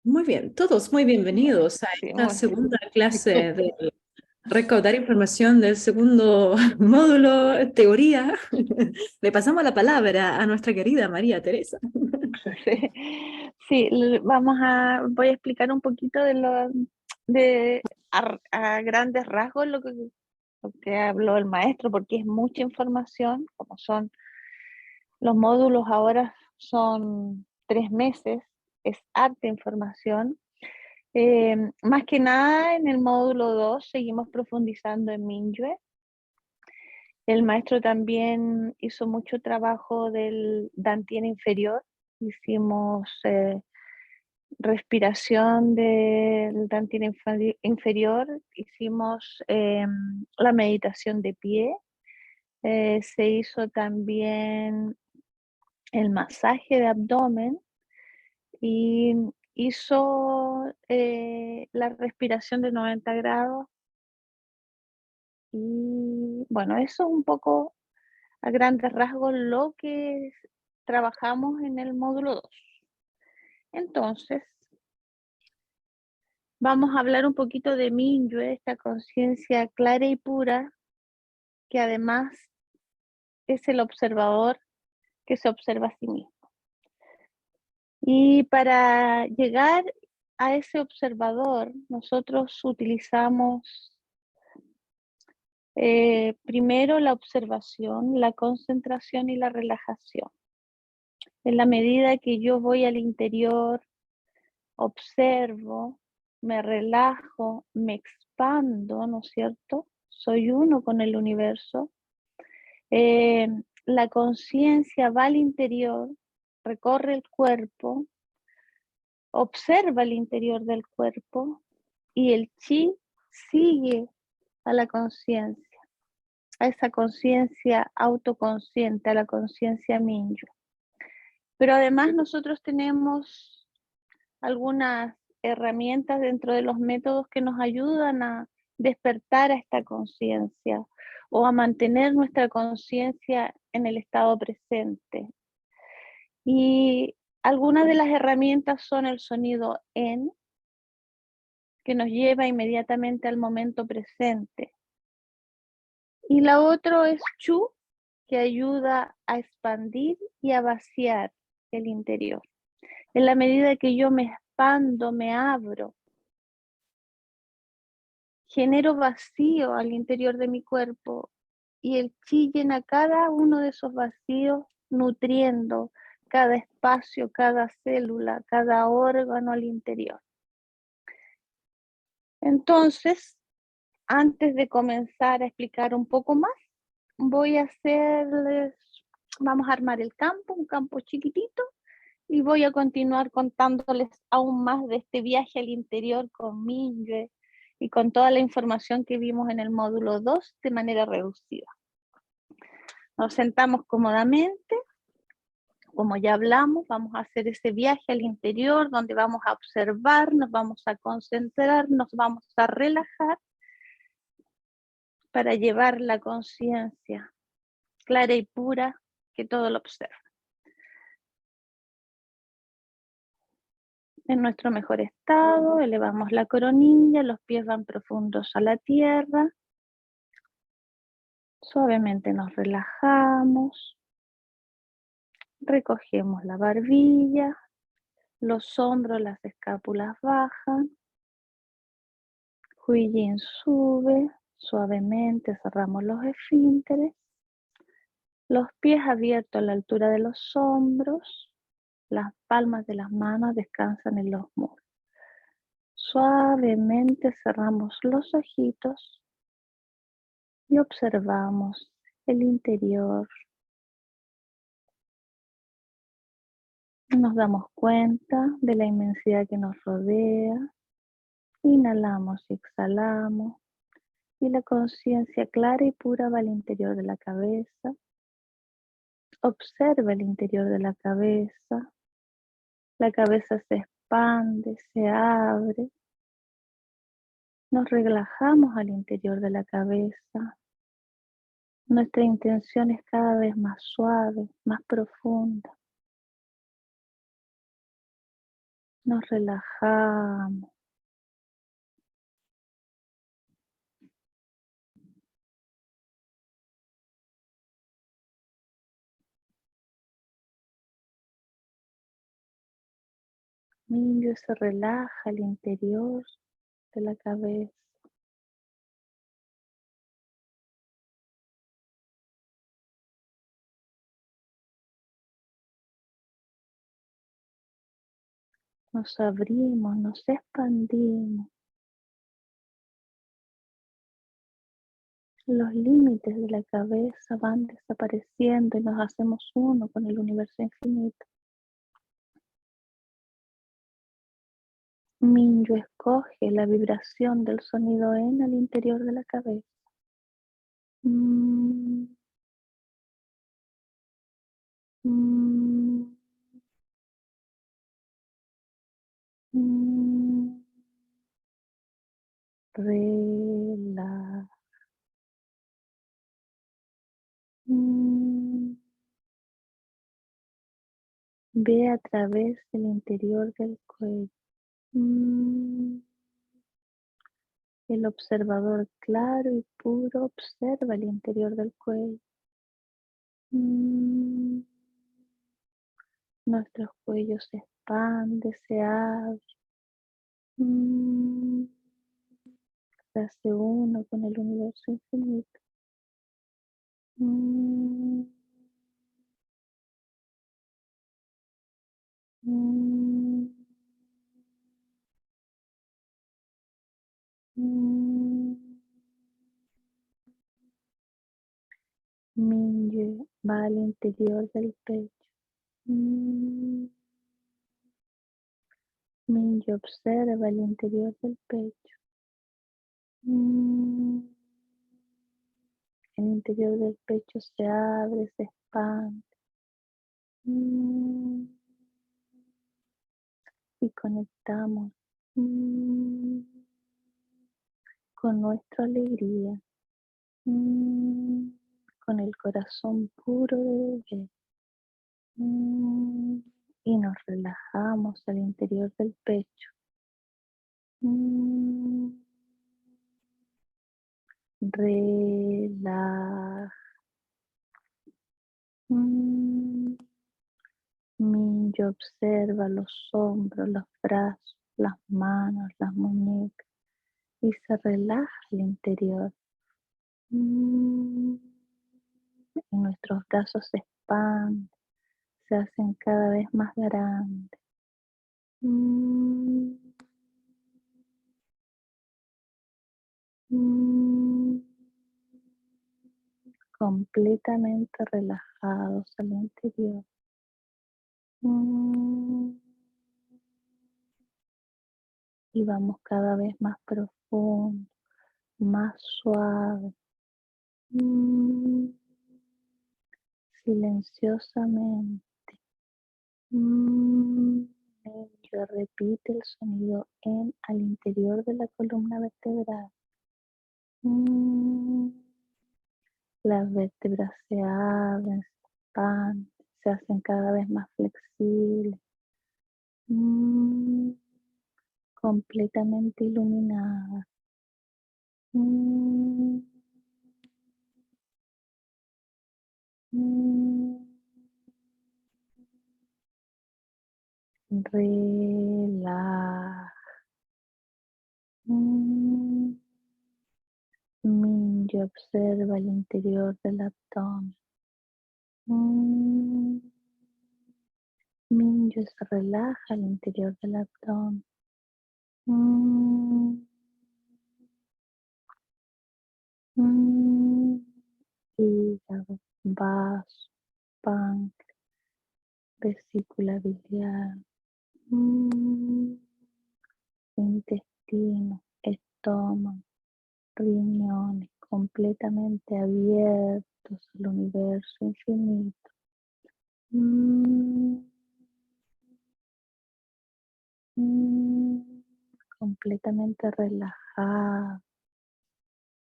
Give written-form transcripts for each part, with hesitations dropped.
Muy bien, todos muy bienvenidos a Sí, esta segunda clase de recaudar información del segundo módulo, teoría. Le pasamos la palabra a nuestra querida María Teresa. sí, sí, voy a explicar un poquito a grandes rasgos lo que habló el maestro, porque es mucha información, como son los módulos ahora son 3 meses, es harta información. Más que nada en el módulo 2 seguimos profundizando en Minyue. El maestro también hizo mucho trabajo del Dantian inferior. Hicimos respiración del Dantian inferior, hicimos la meditación de pie, se hizo también el masaje de abdomen y hizo la respiración de 90 grados. Y bueno, eso es un poco a grandes rasgos lo que trabajamos en el módulo 2. Entonces, vamos a hablar un poquito de Minyue, esta conciencia clara y pura, que además es el observador que se observa a sí mismo. Y para llegar a ese observador, nosotros utilizamos primero la observación, la concentración y la relajación. En la medida que yo voy al interior, observo, me relajo, me expando, ¿no es cierto? Soy uno con el universo. Eh, la conciencia va al interior, recorre el cuerpo, observa el interior del cuerpo y el chi sigue a la conciencia, a esa conciencia autoconsciente, a la conciencia Minyue. Pero además nosotros tenemos algunas herramientas dentro de los métodos que nos ayudan a despertar a esta conciencia o a mantener nuestra conciencia en el estado presente. Y algunas de las herramientas son el sonido en, que nos lleva inmediatamente al momento presente. Y la otra es chu, que ayuda a expandir y a vaciar el interior. En la medida que yo me expando, me abro, genero vacío al interior de mi cuerpo y el chi llena cada uno de esos vacíos, nutriendo cada espacio, cada célula, cada órgano al interior. Entonces, antes de comenzar a explicar un poco más, vamos a armar el campo, un campo chiquitito, y voy a continuar contándoles aún más de este viaje al interior con Minyue y con toda la información que vimos en el módulo 2 de manera reducida. Nos sentamos cómodamente, como ya hablamos, vamos a hacer ese viaje al interior donde vamos a observar, nos vamos a concentrar, nos vamos a relajar para llevar la conciencia clara y pura que todo lo observa. En nuestro mejor estado, elevamos la coronilla, los pies van profundos a la tierra, suavemente nos relajamos, recogemos la barbilla, los hombros, las escápulas bajan, Huijin sube, suavemente cerramos los esfínteres, los pies abiertos a la altura de los hombros, las palmas de las manos descansan en los muslos. Suavemente cerramos los ojitos y observamos el interior. Nos damos cuenta de la inmensidad que nos rodea. Inhalamos y exhalamos. Y la conciencia clara y pura va al interior de la cabeza. Observa el interior de la cabeza. La cabeza se expande, se abre. Nos relajamos al interior de la cabeza. Nuestra intención es cada vez más suave, más profunda. Nos relajamos. Mingyue se relaja al interior de la cabeza. Nos abrimos, nos expandimos. Los límites de la cabeza van desapareciendo y nos hacemos uno con el universo infinito. Mingyue escoge la vibración del sonido en al interior de la cabeza. Mm, mm, mm. Relaja. Ve a través del interior del cuello. El observador claro y puro observa el interior del cuello. Nuestro cuello se expande, se abre. Se hace uno con el universo infinito. Mm, mm, mm. Mingyue va al interior del pecho. Mingyue observa el interior del pecho. El interior del pecho se abre, se expande. Y conectamos con nuestra alegría, con el corazón puro de bebé. Y nos relajamos al interior del pecho. Relaja. Mingyue observa los hombros, los brazos, las manos, las muñecas y se relaja al interior. Y nuestros brazos se expanden, se hacen cada vez más grandes. Mm, mm, Completamente relajados al interior. Mm, y vamos cada vez más profundo, más suave. Silenciosamente. Yo repite el sonido en al interior de la columna vertebral. Las vértebras se abren, se expanden, se hacen cada vez más flexibles. Completamente iluminadas. Mm, mm, Relaja. Mingyue observa el interior del abdomen. Mingyue se relaja al interior del abdomen. Mm, mm, Hígado, vaso, páncreas, vesícula biliar, intestino, estómago, riñones, completamente abiertos al universo infinito. Mm, mm, Completamente relajado.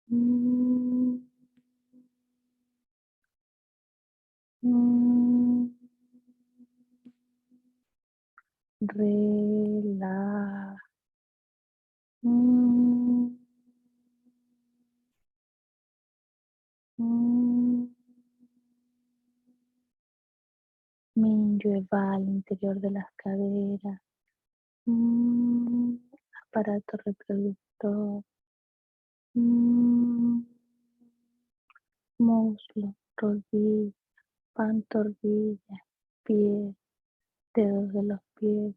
Mm, mm, Relaja. Minyue va al interior de las caderas. Aparato reproductor. Muslo, rodilla, pantorrilla, pies, dedos de los pies.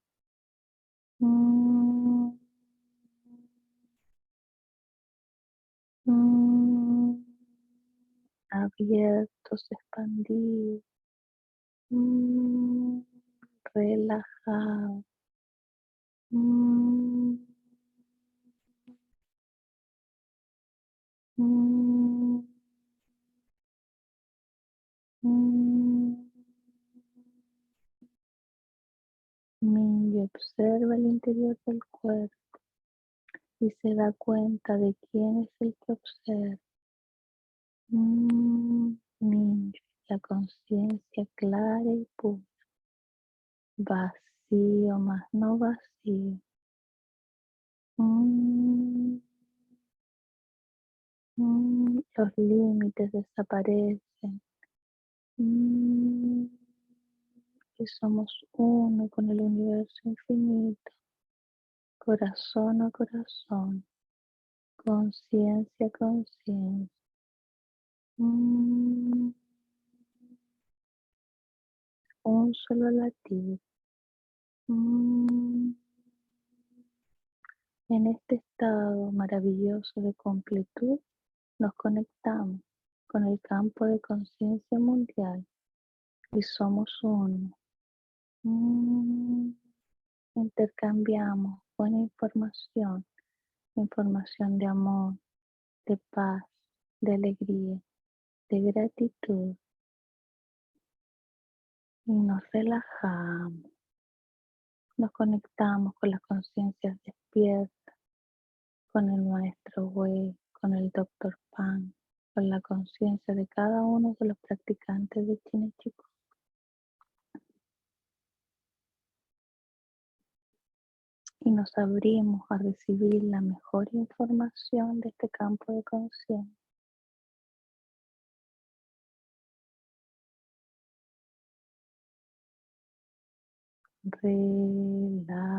Abiertos, expandidos. Relajados. Mingy observa el interior del cuerpo y se da cuenta de quién es el que observa. Mingy, la conciencia clara y pura, vacío más no vacío. Los límites desaparecen. Y somos uno con el universo infinito, corazón a corazón, conciencia a conciencia. Un solo latido. En este estado maravilloso de completud nos conectamos con el campo de conciencia mundial y somos uno. Intercambiamos buena información, información de amor, de paz, de alegría, de gratitud, y nos relajamos, nos conectamos con las conciencias despiertas, con el Maestro Wei, con el Dr. Pan, con la conciencia de cada uno de los practicantes de Chin Chikung. Y nos abrimos a recibir la mejor información de este campo de conciencia. Relaja.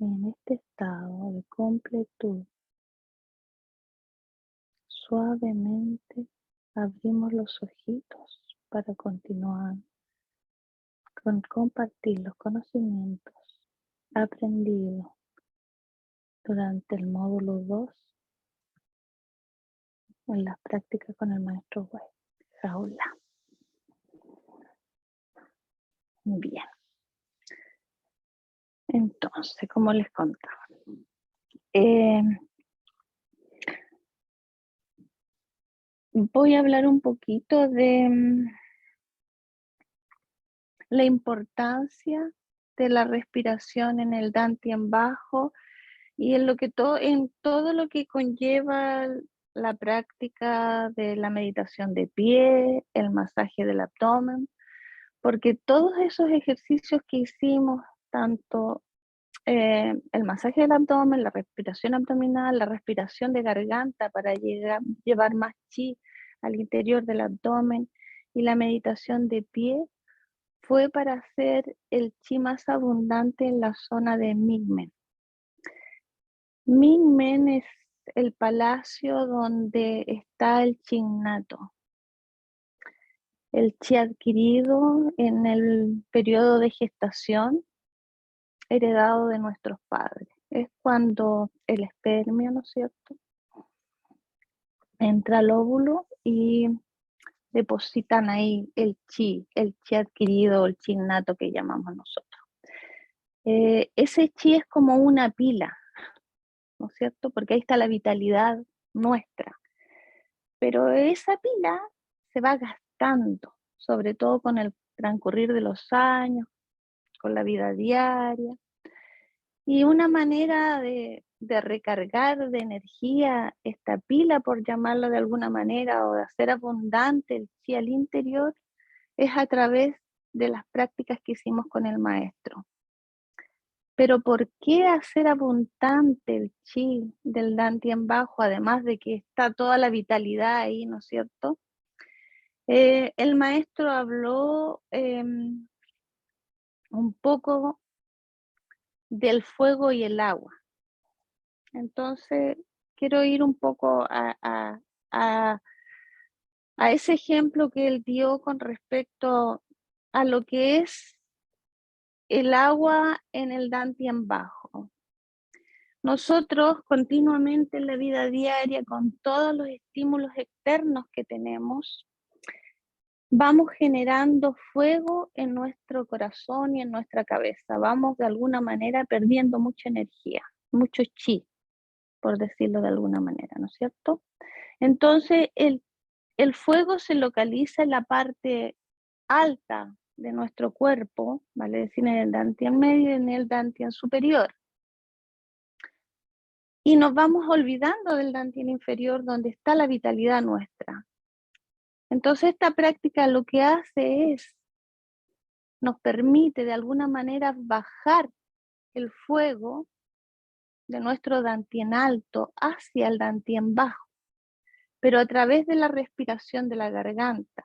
En este estado de completud, suavemente abrimos los ojitos para continuar con compartir los conocimientos aprendidos durante el módulo 2 en las prácticas con el Maestro Wei. Raula. Bien. Entonces, como les contaba, voy a hablar un poquito de la importancia de la respiración en el Dantian bajo y en todo lo que conlleva la práctica de la meditación de pie, el masaje del abdomen, porque todos esos ejercicios que hicimos, tanto el masaje del abdomen, la respiración abdominal, la respiración de garganta para llevar más chi al interior del abdomen y la meditación de pie, fue para hacer el chi más abundante en la zona de Mingmen. Mingmen es el palacio donde está el chi innato, el chi adquirido en el periodo de gestación, heredado de nuestros padres. Es cuando el espermio, ¿no es cierto?, entra al óvulo y depositan ahí el chi adquirido, el chi innato que llamamos nosotros. Ese chi es como una pila, ¿no es cierto?, porque ahí está la vitalidad nuestra. Pero esa pila se va gastando, sobre todo con el transcurrir de los años, con la vida diaria. Y una manera de de recargar de energía esta pila, por llamarlo de alguna manera, o de hacer abundante el chi al interior, es a través de las prácticas que hicimos con el maestro. Pero ¿por qué hacer abundante el chi del Dantien bajo, además de que está toda la vitalidad ahí, ¿no es cierto? El maestro habló un poco del fuego y el agua. Entonces, quiero ir un poco a ese ejemplo que él dio con respecto a lo que es el agua en el Dantien bajo. Nosotros continuamente en la vida diaria, con todos los estímulos externos que tenemos, vamos generando fuego en nuestro corazón y en nuestra cabeza. Vamos de alguna manera perdiendo mucha energía, mucho chi, por decirlo de alguna manera, ¿no es cierto? Entonces, el fuego se localiza en la parte alta de nuestro cuerpo, vale decir, en el Dantien medio y en el Dantien superior. Y nos vamos olvidando del Dantien inferior, donde está la vitalidad nuestra. Entonces, esta práctica lo que hace es, nos permite de alguna manera bajar el fuego de nuestro Dantien alto hacia el Dantien bajo, pero a través de la respiración de la garganta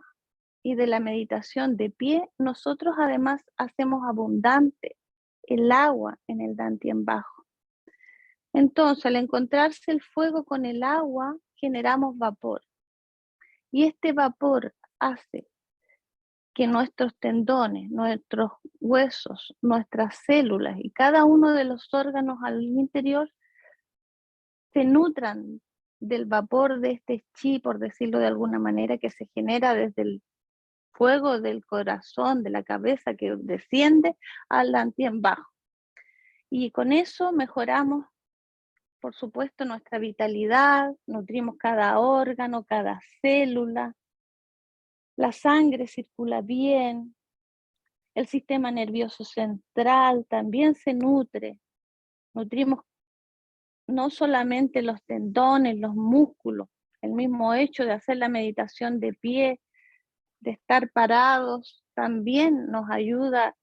y de la meditación de pie, nosotros además hacemos abundante el agua en el Dantien bajo. Entonces, al encontrarse el fuego con el agua, generamos vapor. Y este vapor hace que nuestros tendones, nuestros huesos, nuestras células y cada uno de los órganos al interior se nutran del vapor de este chi, por decirlo de alguna manera, que se genera desde el fuego del corazón, de la cabeza, que desciende al Dantien bajo. Y con eso mejoramos, por supuesto, nuestra vitalidad, nutrimos cada órgano, cada célula, la sangre circula bien, el sistema nervioso central también se nutre, nutrimos no solamente los tendones, los músculos, el mismo hecho de hacer la meditación de pie, de estar parados, también nos ayuda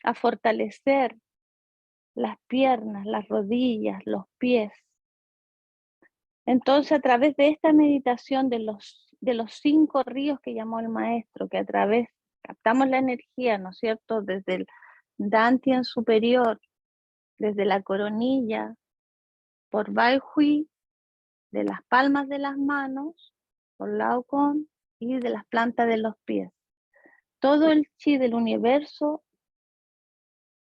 a fortalecer las piernas, las rodillas, los pies. Entonces, a través de esta meditación de los 5 ríos que llamó el maestro, que a través captamos la energía, ¿no es cierto?, desde el Dantien superior, desde la coronilla, por Bai Hui, de las palmas de las manos, por Lao Con, y de las plantas de los pies. Todo el chi del universo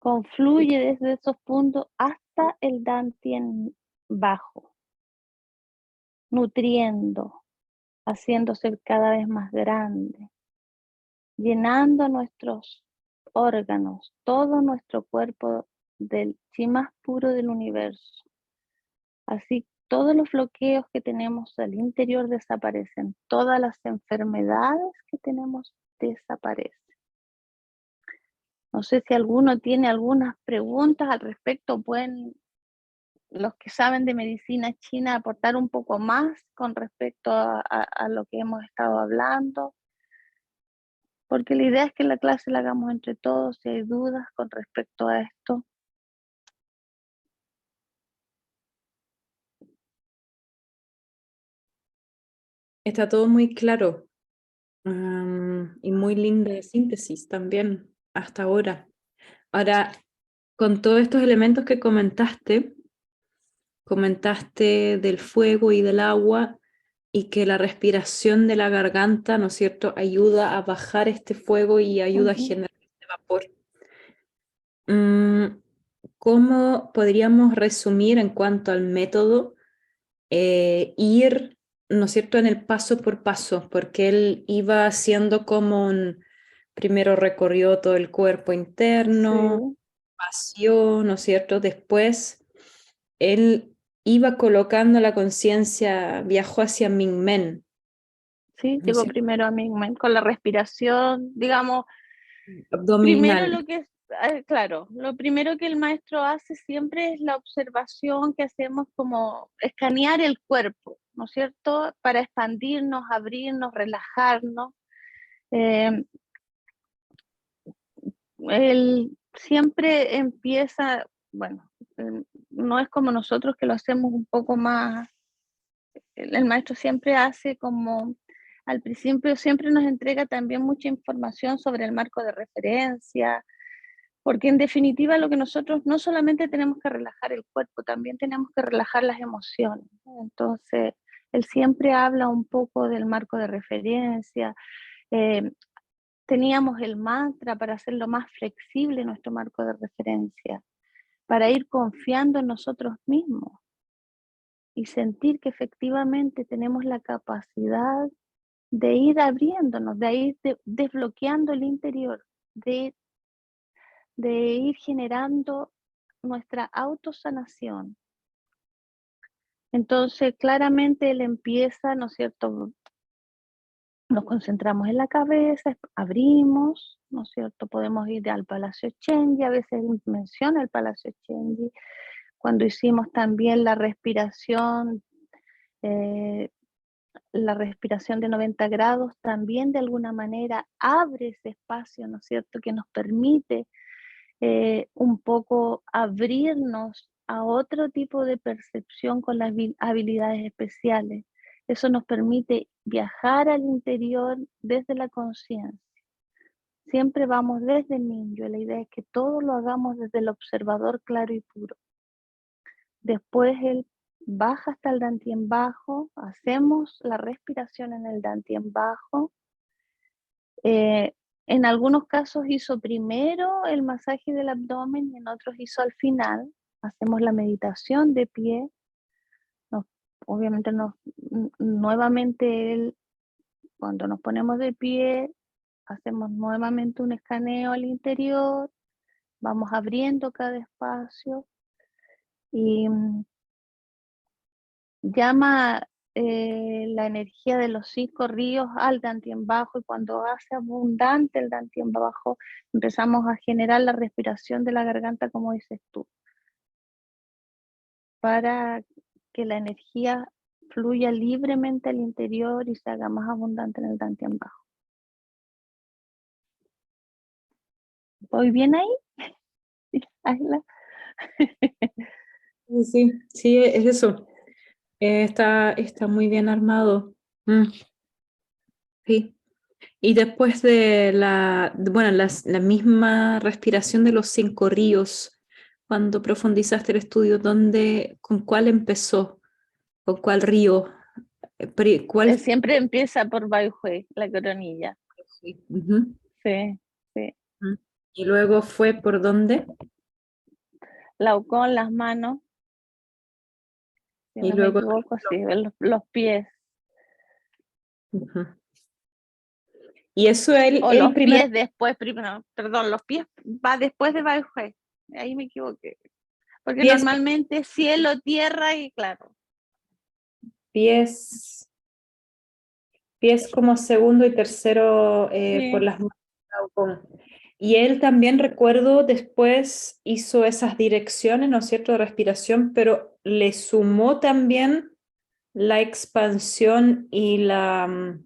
confluye desde esos puntos hasta el Dantien bajo, nutriendo, haciéndose cada vez más grande, llenando nuestros órganos, todo nuestro cuerpo del chi más puro del universo. Así todos los bloqueos que tenemos al interior desaparecen, todas las enfermedades que tenemos desaparecen. No sé si alguno tiene algunas preguntas al respecto, pueden los que saben de medicina china aportar un poco más con respecto a lo que hemos estado hablando, porque la idea es que la clase la hagamos entre todos. Si hay dudas con respecto a esto. Está todo muy claro, y muy linda de síntesis también hasta ahora. Ahora, con todos estos elementos que comentaste del fuego y del agua y que la respiración de la garganta, ¿no es cierto?, ayuda a bajar este fuego y ayuda a generar este vapor. ¿Cómo podríamos resumir en cuanto al método, ir, ¿no es cierto?, en el paso por paso? Porque él iba haciendo como primero recorrió todo el cuerpo interno, Sí, vació, ¿no es cierto? Después él iba colocando la conciencia, viajó hacia Mingmen, sí, ¿no es llegó cierto? primero a mí con la respiración, digamos, primero Abdominal. lo que es, claro, lo primero que el maestro hace siempre es la observación que hacemos, como escanear el cuerpo, ¿no es cierto? Para expandirnos, abrirnos, relajarnos. Eh, Él siempre empieza, bueno, no es como nosotros que lo hacemos un poco más, el maestro siempre hace como, al principio siempre nos entrega también mucha información sobre el marco de referencia, porque en definitiva lo que nosotros no solamente tenemos que relajar el cuerpo, también tenemos que relajar las emociones. Entonces, él siempre habla un poco del marco de referencia. eh, Teníamos el mantra para hacerlo más flexible nuestro marco de referencia, para ir confiando en nosotros mismos y sentir que efectivamente tenemos la capacidad de ir abriéndonos, de ir desbloqueando el interior, de ir generando nuestra autosanación. Entonces, claramente él empieza, ¿no es cierto? Nos concentramos en la cabeza, abrimos, ¿no es cierto? Podemos ir al Palacio Chenji, a veces menciona el Palacio Chenji. Cuando hicimos también eh, la respiración de 90 grados, también de alguna manera abre ese espacio, ¿no es cierto? Que nos permite un poco abrirnos a otro tipo de percepción con las habilidades especiales. Eso nos permite viajar al interior desde la conciencia. Siempre vamos desde el niño. La idea es que todo lo hagamos desde el observador claro y puro. Después él baja hasta el Dantien bajo, hacemos la respiración en el Dantien bajo. En algunos casos hizo primero el masaje del abdomen y en otros hizo al final. Hacemos la meditación de pie. Obviamente nuevamente él, cuando nos ponemos de pie, hacemos nuevamente un escaneo al interior, vamos abriendo cada espacio y llama la energía de los 5 ríos al Dantien bajo, y cuando hace abundante el Dantien bajo empezamos a generar la respiración de la garganta, como dices tú, para que la energía fluya libremente al interior y se haga más abundante en el Dantien bajo. ¿Voy bien ahí? Ayla. Sí, es eso. Está muy bien armado. Sí. Y después de la misma respiración de los 5 ríos, cuando profundizaste el estudio, ¿con cuál empezó? ¿Con cuál río? ¿Cuál? Siempre empieza por Baihue, la coronilla. Sí. Ujú. Sí, sí. ¿Y luego fue por dónde? Laucón, las manos, si Y no me luego... equivoco, sí, los pies. Ujú. Y eso O el los primer... pies después, primero, perdón, los pies va después de Baihue. Ahí me equivoqué. Porque Pies, normalmente cielo, tierra y claro. pies, pies como segundo y tercero por Sí, las manos. Y él también, recuerdo, después hizo esas direcciones, ¿no es cierto?, de respiración, pero le sumó también la expansión y la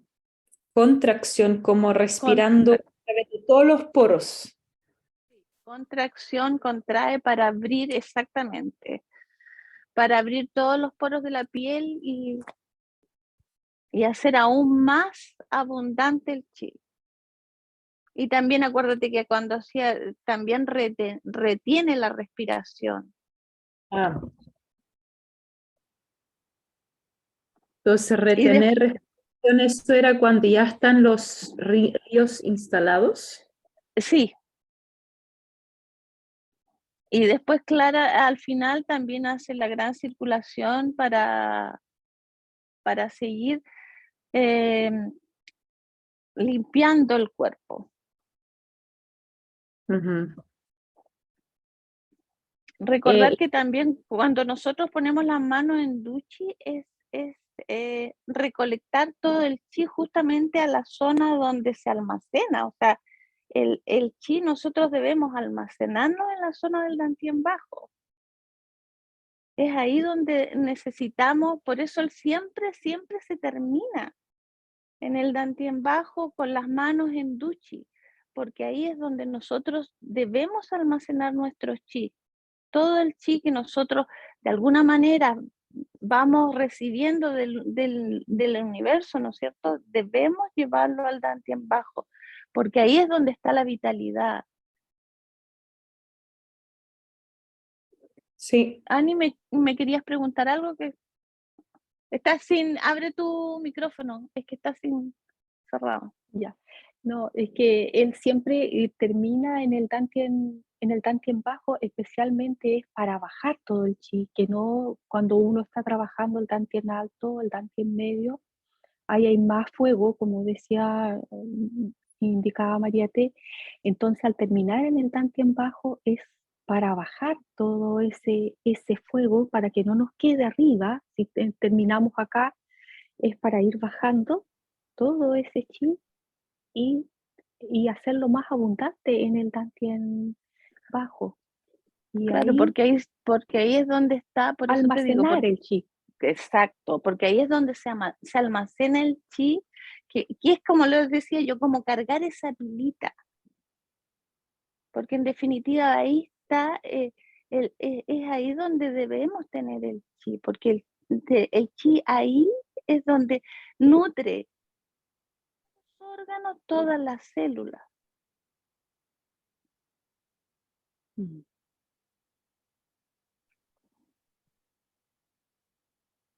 contracción, como con, respirando a través de todos los poros. contracción, contrae para abrir exactamente, para abrir todos los poros de la piel y hacer aún más abundante el chi. Y también acuérdate que cuando hacía, también retiene la respiración. Ah, entonces, Y de, retener respiración, eso era cuando ya están los ríos instalados. sí, y después Clara al final también hace la gran circulación para seguir eh, limpiando el cuerpo. Ujú. Recordar que también cuando nosotros ponemos las manos en Duchi es recolectar todo el chi justamente a la zona donde se almacena, o sea, el chi nosotros debemos almacenarlo en la zona del Dantien bajo. Es ahí donde necesitamos, por eso él siempre se termina en el Dantien bajo con las manos en Duchi, porque ahí es donde nosotros debemos almacenar nuestro chi. Todo el chi que nosotros de alguna manera vamos recibiendo del universo, ¿no es cierto? Debemos llevarlo al Dantien bajo, porque ahí es donde está la vitalidad. Sí, Ani, me querías preguntar algo que estás sin, abre tu micrófono, es que estás sin cerrado. Ya. No, es que él siempre termina en el Tantien bajo, especialmente es para bajar todo el chi, que no cuando uno está trabajando el Tantien alto, el Tantien medio, ahí hay más fuego, como decía, indicaba María T. Entonces, al terminar en el Tantien bajo es para bajar todo ese fuego, para que no nos quede arriba. Si terminamos acá, es para ir bajando todo ese chi y, y hacerlo más abundante en el Tantien bajo. Y Claro, ahí porque ahí es donde está, por eso te digo, almacenar el chi. exacto, porque ahí es donde se almacena el chi, que es como les decía yo, como cargar esa pilita, porque en definitiva ahí está, es ahí donde debemos tener el chi, porque el chi ahí es donde nutre los órganos, todas las células. Mm.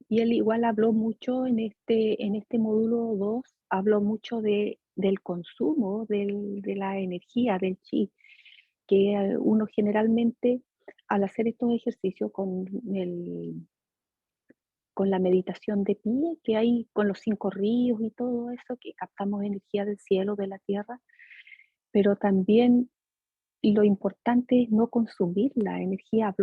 Y él igual habló mucho en este módulo 2 habló mucho del consumo de la energía, del chi, que uno generalmente al hacer estos ejercicios con la meditación de pie, que hay con los 5 ríos y todo eso, que captamos energía del cielo, de la tierra, pero también lo importante es no consumir la energía.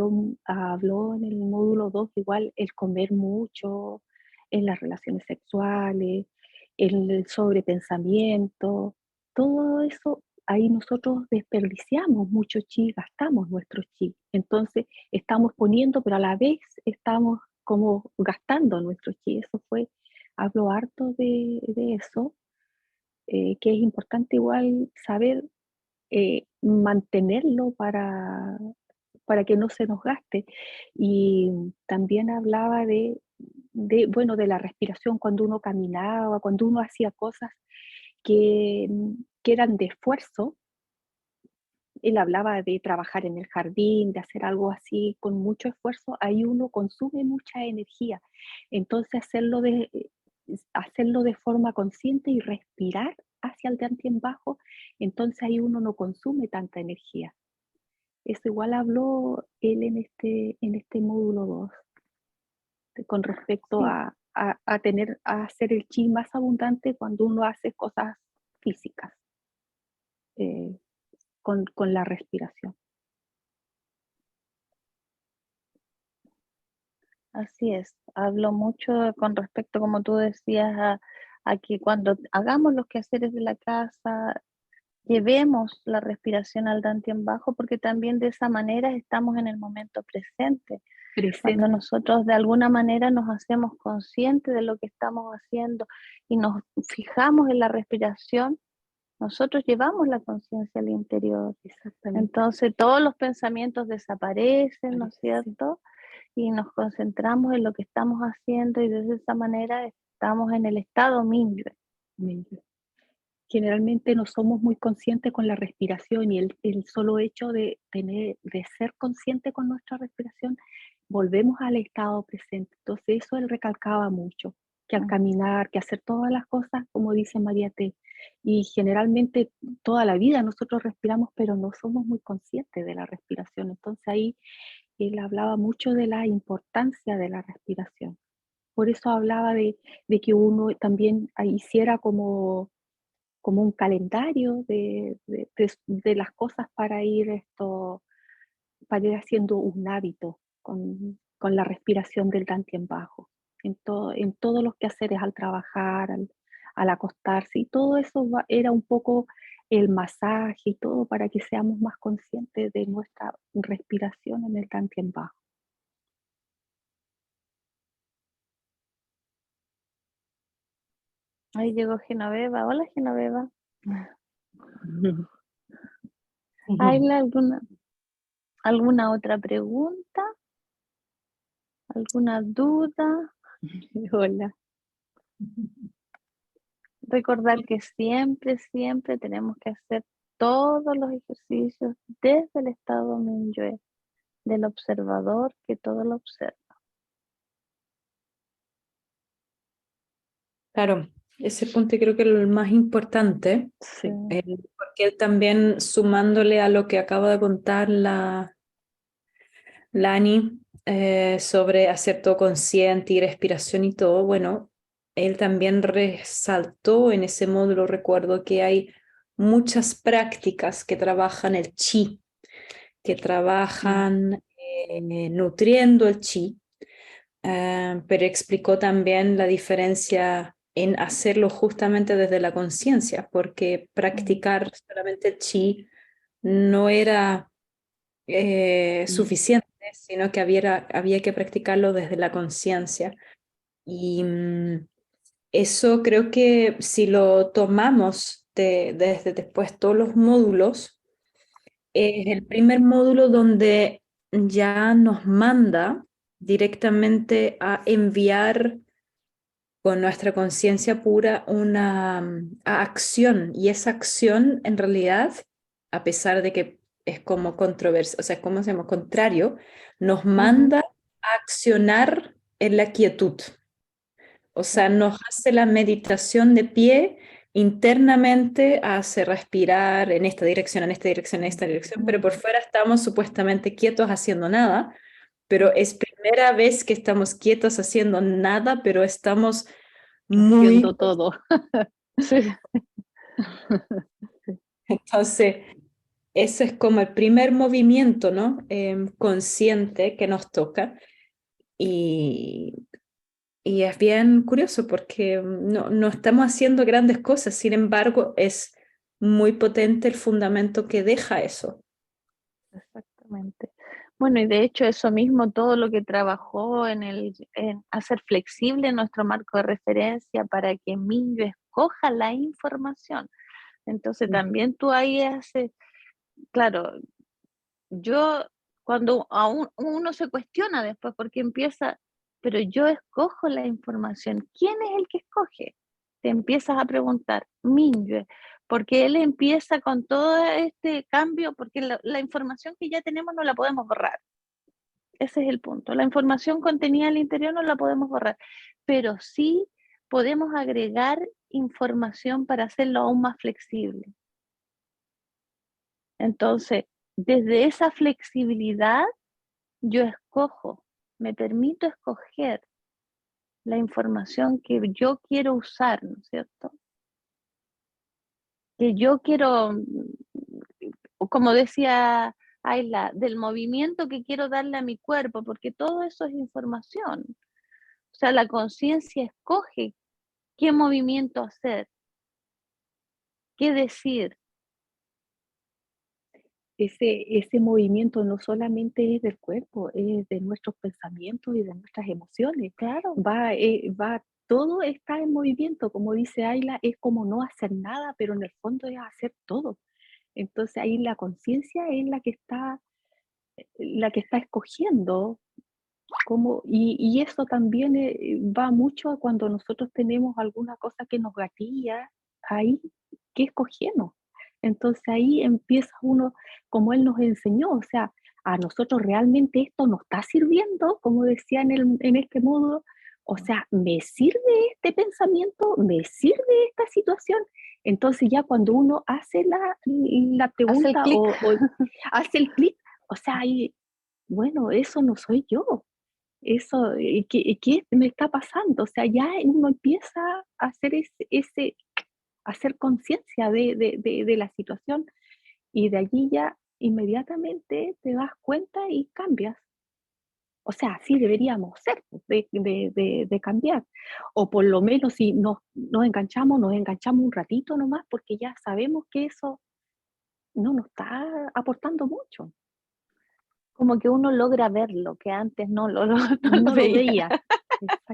Habló en el módulo 2 igual el comer mucho, en las relaciones sexuales, el sobrepensamiento, todo eso, ahí nosotros desperdiciamos mucho chi, gastamos nuestro chi. Entonces estamos poniendo, pero a la vez estamos como gastando nuestro chi. Hablo harto de eso, que es importante igual saber mantenerlo para que no se nos gaste. Y también hablaba bueno, de la respiración cuando uno caminaba, cuando uno hacía cosas que, que eran de esfuerzo. Él hablaba de trabajar en el jardín, de hacer algo así con mucho esfuerzo, ahí uno consume mucha energía. Entonces hacerlo de forma consciente y respirar hacia el Dantien bajo, entonces ahí uno no consume tanta energía. Eso igual habló él en este módulo 2 con respecto Sí, a hacer el chi más abundante cuando uno hace cosas físicas eh, con la respiración. así es. Hablo mucho con respecto, como tú decías, a que cuando hagamos los quehaceres de la casa, llevemos la respiración al Dantien bajo, porque también de esa manera estamos en el momento presente. Cuando Presente. nosotros de alguna manera nos hacemos conscientes de lo que estamos haciendo y nos fijamos en la respiración, nosotros llevamos la conciencia al interior. Exactamente. Entonces todos los pensamientos desaparecen, ¿no es Parece. cierto? Y nos concentramos en lo que estamos haciendo y de esa manera estamos en el estado Mingyue. Generalmente no somos muy conscientes con la respiración y el solo hecho de ser consciente con nuestra respiración, volvemos al estado presente. Entonces eso él recalcaba mucho, que al Mm. caminar, que hacer todas las cosas, como dice María T. Y generalmente toda la vida nosotros respiramos, pero no somos muy conscientes de la respiración. Entonces ahí él hablaba mucho de la importancia de la respiración. Por eso hablaba de que uno también hiciera como un calendario de las cosas para ir haciendo un hábito con la respiración del Dantien bajo, en todos los quehaceres, al trabajar, al acostarse, y todo eso era un poco el masaje y todo para que seamos más conscientes de nuestra respiración en el Tantien bajo. Ahí llegó Genoveva. Hola, Genoveva. ¿Hay alguna otra pregunta? ¿Alguna duda? Hola. Recordar que siempre, siempre tenemos que hacer todos los ejercicios desde el estado Minyue, del observador que todo lo observa. Claro, ese punto creo que es el más importante, Sí. porque él también sumándole a lo que acaba de contar la Ani sobre hacer todo consciente y respiración y todo, bueno, él también resaltó en ese módulo, recuerdo que hay muchas prácticas que trabajan el chi, que trabajan nutriendo el chi, pero explicó también la diferencia en hacerlo justamente desde la conciencia, porque practicar solamente el chi no era suficiente, sino que había que practicarlo desde la conciencia. Y eso creo que si lo tomamos desde después todos los módulos, es el primer módulo donde ya nos manda directamente a enviar con nuestra conciencia pura una acción. Y esa acción en realidad, a pesar de que es como controversia, o sea, es como se llama, contrario, nos manda a accionar en la quietud. O sea, nos hace la meditación de pie internamente, hace respirar en esta dirección, en esta dirección, en esta dirección, pero por fuera estamos supuestamente quietos haciendo nada, pero es primera vez que estamos quietos haciendo nada, pero estamos muy... Haciendo todo. Sí. Entonces, ese es como el primer movimiento, ¿no? Consciente que nos toca. Y, y es bien curioso porque no estamos haciendo grandes cosas, sin embargo, es muy potente el fundamento que deja eso. Exactamente. Bueno, y de hecho eso mismo, todo lo que trabajó en hacer flexible nuestro marco de referencia para que Minyo escoja la información. Entonces también tú ahí haces, claro, yo cuando uno se cuestiona después porque empieza, pero yo escojo la información, ¿quién es el que escoge? Te empiezas a preguntar, Mingyue, porque él empieza con todo este cambio, porque la información que ya tenemos no la podemos borrar. Ese es el punto. La información contenida al interior no la podemos borrar, pero sí podemos agregar información para hacerlo aún más flexible. Entonces, desde esa flexibilidad, yo escojo, me permito escoger la información que yo quiero usar, ¿no es cierto? Que yo quiero, como decía Ayla, del movimiento que quiero darle a mi cuerpo, porque todo eso es información. O sea, la conciencia escoge qué movimiento hacer, qué decir. Ese movimiento no solamente es del cuerpo, es de nuestros pensamientos y de nuestras emociones. Claro. Todo está en movimiento, como dice Ayla, es como no hacer nada, pero en el fondo es hacer todo. Entonces ahí la conciencia es la que está escogiendo y eso también va mucho a cuando nosotros tenemos alguna cosa que nos gatilla, ahí, ¿qué escogemos? Entonces ahí empieza uno, como él nos enseñó, o sea, a nosotros realmente esto nos está sirviendo, como decía en este módulo, o sea, ¿me sirve este pensamiento? ¿Me sirve esta situación? Entonces ya cuando uno hace la pregunta o hace el clic, o sea, ahí, bueno, eso no soy yo. Eso, ¿qué me está pasando? O sea, ya uno empieza a hacer a hacer conciencia de la situación y de allí ya inmediatamente te das cuenta y cambias. O sea, así deberíamos ser, de cambiar. O por lo menos si nos enganchamos un ratito nomás, porque ya sabemos que eso no nos está aportando mucho. Como que uno logra verlo, que antes no lo No lo veía. veía.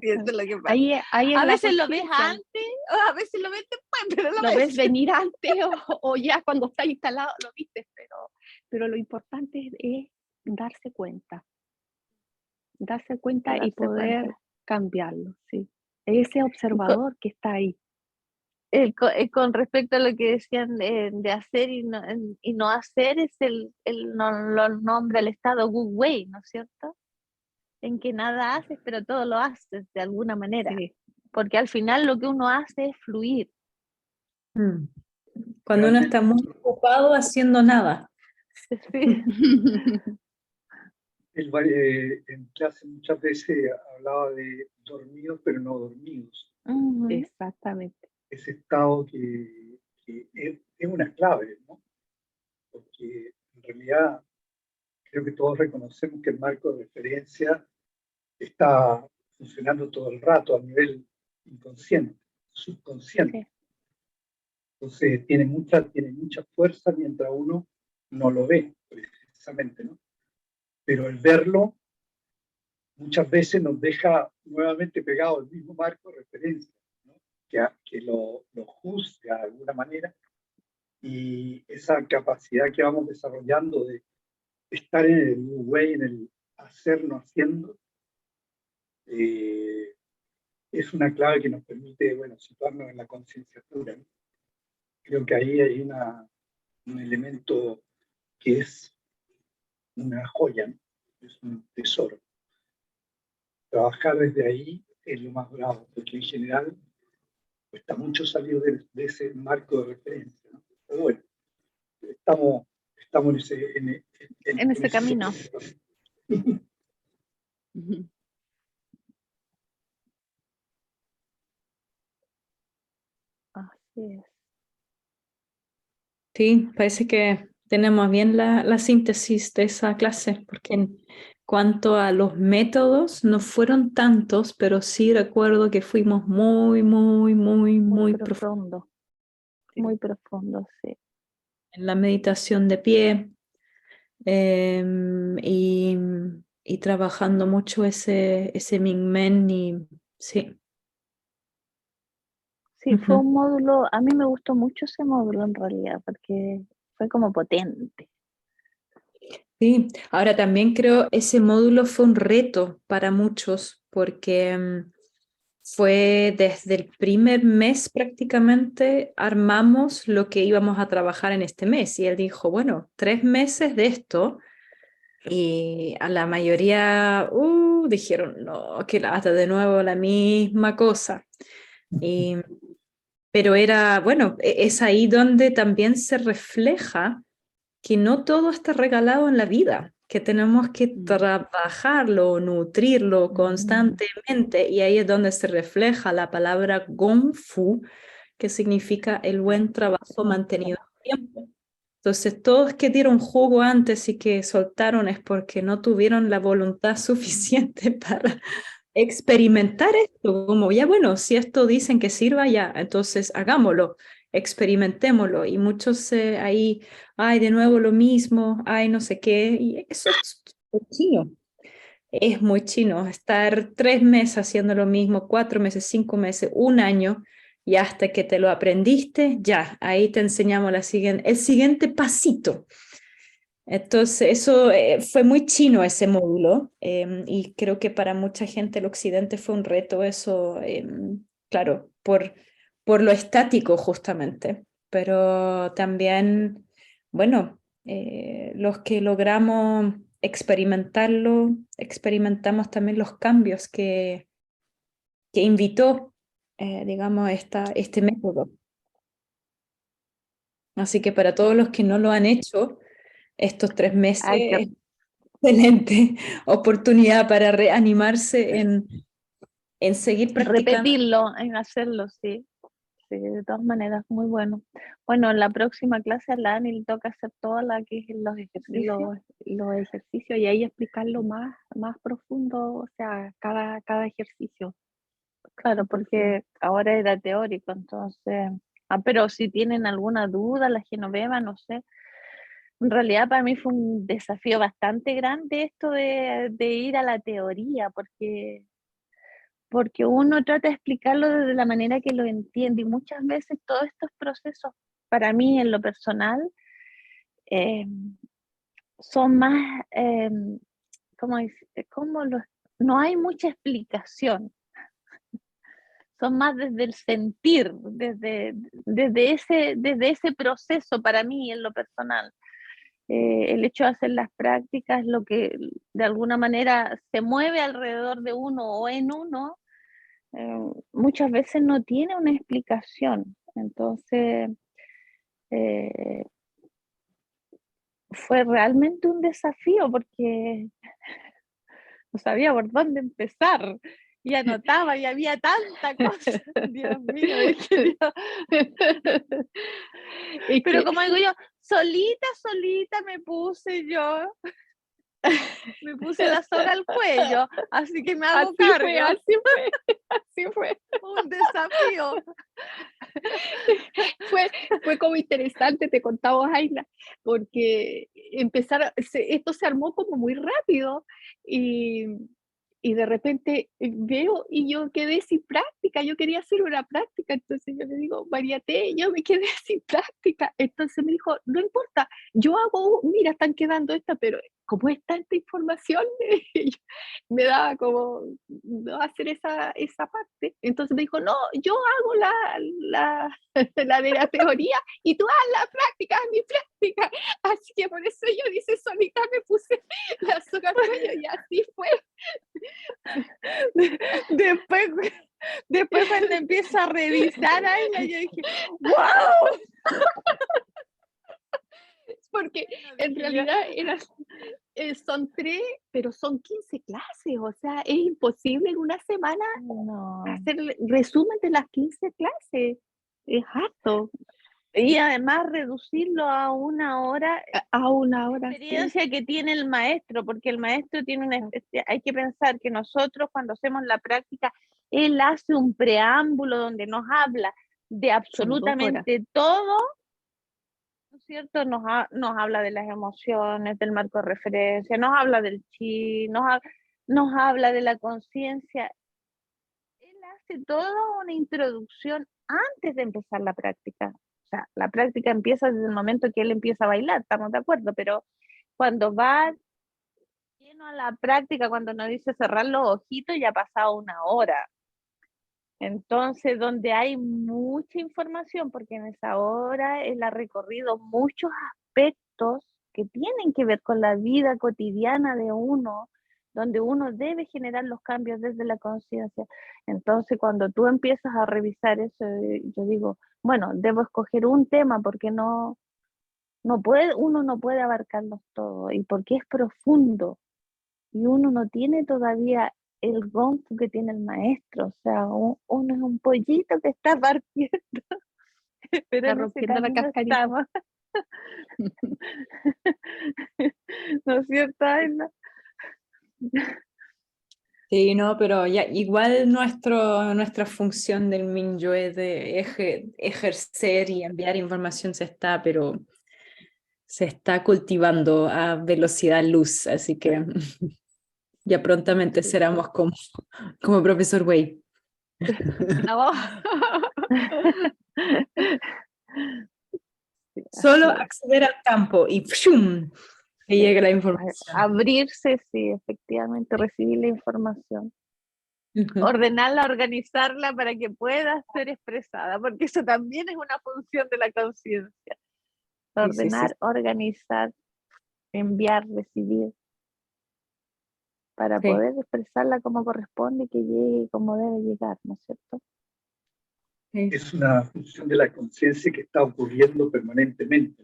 Y eso es lo que pasa. Ahí es A la veces lo ves conciencia. antes, o a veces lo ves después, pero Lo ves venir antes o ya cuando está instalado lo viste, pero lo importante es darse cuenta y darse poder cuenta. cambiarlo, sí. Ese observador que está ahí. Con respecto a lo que decían de hacer y no hacer, es lo nombra el estado Wu Wei, ¿no es cierto? En que nada haces, pero todo lo haces de alguna manera. Sí. Porque al final lo que uno hace es fluir. Mm. Cuando uno está muy ocupado haciendo nada. Sí. En clase muchas veces hablaba de dormidos pero no dormidos. Ujú. Exactamente. Ese estado que es una clave, ¿no? Porque en realidad creo que todos reconocemos que el marco de referencia está funcionando todo el rato a nivel inconsciente, subconsciente. Sí. Entonces tiene mucha fuerza mientras uno no lo ve, precisamente, ¿no? Pero el verlo muchas veces nos deja nuevamente pegado al mismo marco de referencia, ¿no? que lo juzga de alguna manera, y esa capacidad que vamos desarrollando de estar en el Wu Wei, en el hacer no haciendo, es una clave que nos permite, bueno, situarnos en la concienciatura, ¿no? Creo que ahí hay un elemento que es una joya, ¿no? Es un tesoro. Trabajar desde ahí es lo más bravo, porque en general cuesta mucho salir de ese marco de referencia, ¿no? Pero bueno, estamos En ese camino. Así es. Sí, parece que tenemos bien la síntesis de esa clase, porque en cuanto a los métodos, no fueron tantos, pero sí recuerdo que fuimos muy profundos profundo. Muy profundo, sí. en la meditación de pie, y, y trabajando mucho ese Mingmen y sí. Sí, fue un módulo, a mí me gustó mucho ese módulo en realidad, porque fue como potente. Sí, ahora también creo ese módulo fue un reto para muchos porque fue desde el primer mes prácticamente armamos lo que íbamos a trabajar en este mes y él dijo, bueno, 3 meses de esto y a la mayoría dijeron, no, que lata de nuevo la misma cosa. Y, pero era, bueno, es ahí donde también se refleja que no todo está regalado en la vida, que tenemos que trabajarlo, nutrirlo constantemente, y ahí es donde se refleja la palabra Gongfu, que significa el buen trabajo mantenido en tiempo. Entonces, todos que dieron jugo antes y que soltaron es porque no tuvieron la voluntad suficiente para experimentar esto, como ya bueno, si esto dicen que sirva ya, entonces hagámoslo, experimentémoslo. Y muchos ahí, ay, de nuevo lo mismo, ay, no sé qué, y eso es muy chino. Es muy chino estar 3 meses haciendo lo mismo, 4 meses, 5 meses, un año, y hasta que te lo aprendiste, ya, ahí te enseñamos el siguiente pasito. Entonces, eso fue muy chino ese módulo, y creo que para mucha gente el occidente fue un reto eso, claro, por lo estático justamente, pero también, bueno, los que logramos experimentarlo, experimentamos también los cambios que invitó, digamos, este método. Así que para todos los que no lo han hecho, estos 3 meses Hay que, excelente oportunidad para reanimarse en seguir practicando. repetirlo, en hacerlo, sí. Sí, de todas maneras, muy bueno. Bueno, en la próxima clase a la Ani le toca hacer toda la que es los ejercicios. los ejercicios y ahí explicarlo más profundo, o sea, cada ejercicio. Claro, Entonces, porque ahora era teórico, entonces. Pero si tienen alguna duda, la Genoveva, no sé. En realidad para mí fue un desafío bastante grande esto de ir a la teoría, porque uno trata de explicarlo desde la manera que lo entiende y muchas veces todos estos procesos, para mí en lo personal, eh, son más, no hay mucha explicación, son más desde el sentir, desde ese proceso para mí en lo personal. El hecho de hacer las prácticas, lo que de alguna manera se mueve alrededor de uno o en uno, muchas veces no tiene una explicación. Entonces, eh, fue realmente un desafío porque no sabía por dónde empezar. Y anotaba y había tanta cosa. Dios mío, pero como digo yo, solita me puse yo. Me puse la soga al cuello, así que me hago cargo. así fue. Un desafío. Fue como interesante, te contaba Aina, porque esto se armó como muy rápido y de repente veo y yo quedé sin práctica, yo quería hacer una práctica, entonces yo le digo, Mariate, yo me quedé sin práctica, entonces me dijo, no importa, yo hago, mira, están quedando estas, pero como es tanta información, me daba como no hacer esa parte, entonces me dijo, no, yo hago la de la teoría y tú haz la práctica, haz mi práctica, así que por eso yo dice solita me puse la soga al cuello y así fue. Después cuando empiezo a revisar ahí, yo dije, ¡wow! Porque en realidad son 3, pero son 15 clases, o sea, es imposible en una semana hacer el resumen de las 15 clases, es harto. Y además reducirlo a una hora. A una hora. Experiencia sí. Que tiene el maestro, porque el maestro tiene una hay que pensar que nosotros cuando hacemos la práctica, él hace un preámbulo donde nos habla de absolutamente todo, ¿no es cierto? Nos habla de las emociones, del marco de referencia, nos habla del chi, nos habla de la conciencia. Él hace toda una introducción antes de empezar la práctica. O sea, la práctica empieza desde el momento que él empieza a bailar, estamos de acuerdo, pero cuando va lleno a la práctica, cuando nos dice cerrar los ojitos, ya ha pasado una hora. Entonces, donde hay mucha información, porque en esa hora él ha recorrido muchos aspectos que tienen que ver con la vida cotidiana de uno, donde uno debe generar los cambios desde la conciencia. Entonces, cuando tú empiezas a revisar eso, yo digo, bueno, debo escoger un tema porque uno no puede abarcarlos todos y porque es profundo y uno no tiene todavía el gonzo que tiene el maestro, o sea, uno es un pollito que está partiendo, pero está rompiendo la cascarita. ¿No es cierto, Aina? Sí, no, pero ya igual nuestra función del Minyo es de ejercer y enviar información se está cultivando a velocidad luz, así que ya prontamente seremos como profesor Wei. Solo acceder al campo y ¡pshum! Que llegue la información. Abrirse, sí, efectivamente, recibir la información. Ordenarla, organizarla para que pueda ser expresada, porque eso también es una función de la conciencia. Ordenar, sí. Organizar, enviar, recibir, para poder expresarla como corresponde y que llegue como debe llegar, ¿no es cierto? Es una función de la conciencia que está ocurriendo permanentemente,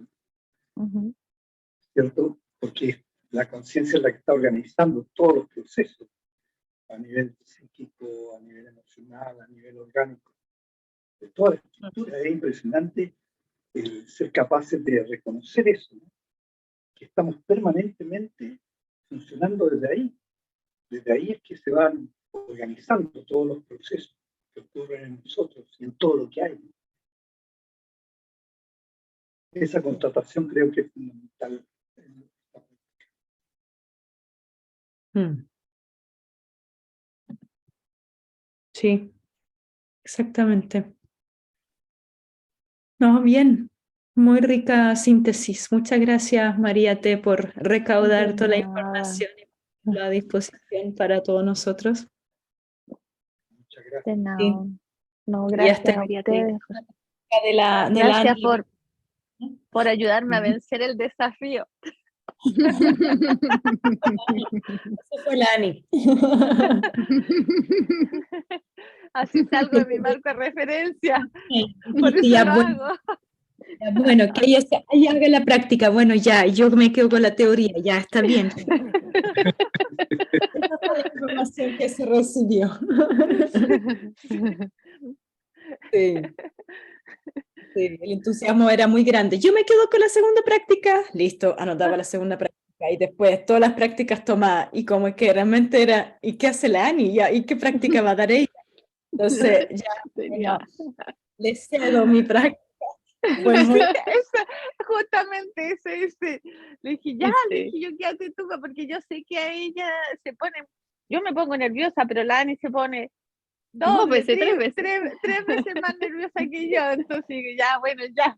¿cierto? Porque la conciencia es la que está organizando todos los procesos, a nivel psíquico, a nivel emocional, a nivel orgánico. de toda la estructura. Es impresionante el ser capaces de reconocer eso, ¿no? Que estamos permanentemente funcionando desde ahí. Desde ahí es que se van organizando todos los procesos que ocurren en nosotros y en todo lo que hay, ¿no? Esa constatación creo que es fundamental. Sí, exactamente. No, bien, muy rica síntesis. Muchas gracias, María T, por recaudar De toda la nada. información y ponerla a disposición para todos nosotros. Muchas gracias. De nada. Sí. No, Y gracias hasta a ustedes. de la Gracias Ani. por ayudarme a vencer el desafío. Eso fue la Ani. Así salgo de mi marco de referencia. Por Y eso ya, lo bueno, hago. ya, bueno, que ella haga la práctica. Bueno, ya, yo me quedo con la teoría, ya está bien. Esa fue la información que se recibió. Sí. Sí, el entusiasmo era muy grande. Yo me quedo con la segunda práctica, listo, anotaba la segunda práctica y después todas las prácticas tomadas y como que realmente era, ¿y qué hace la Ani? ¿Ya? ¿Y qué práctica va a dar ella? Entonces, ya, bueno, le cedo mi práctica. Fue muy... Justamente ese. Le dije, ya, le dije, yo quédate tú, porque yo sé que a ella se pone, yo me pongo nerviosa, pero la Ani se pone dos veces, tres veces más nerviosa que yo, entonces digo, ya, bueno, ya.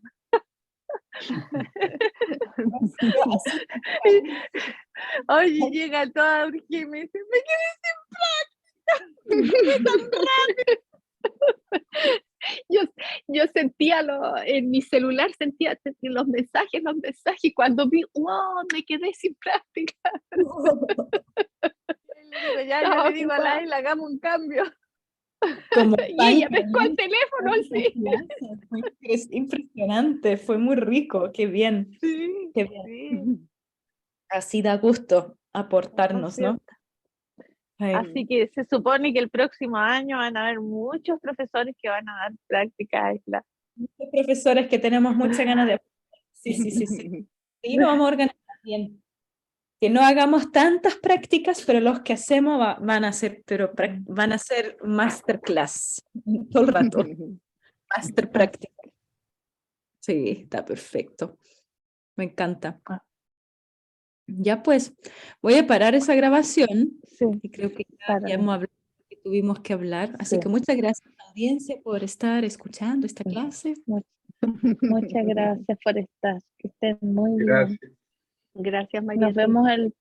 Oye, llega toda urgida y me dice, me quedé sin práctica, tan rápido. Yo sentía en mi celular, sentía los mensajes, y cuando vi, wow, me quedé sin práctica. Le digo, ya, yo le digo a la Isla, hagamos un cambio. Como y ella pescó el teléfono así. Fue impresionante, fue muy rico, qué bien. Sí, Qué bien. sí. Así da gusto aportarnos, ¿no? Así que se supone que el próximo año van a haber muchos profesores que van a dar práctica, Isla. Muchos profesores que tenemos muchas ganas de... Sí. Sí, lo vamos a organizar bien. Que no hagamos tantas prácticas, pero los que hacemos van a ser, van a ser masterclass todo el rato. Master práctica. Sí, está perfecto. Me encanta. Ya pues, voy a parar esa grabación. Sí, Y creo que ya hemos hablado lo que tuvimos que hablar. Así Sí. que muchas gracias a la audiencia por estar escuchando esta clase. Muchas gracias por estar. Que estén muy bien. Gracias. Gracias, María. Nos vemos el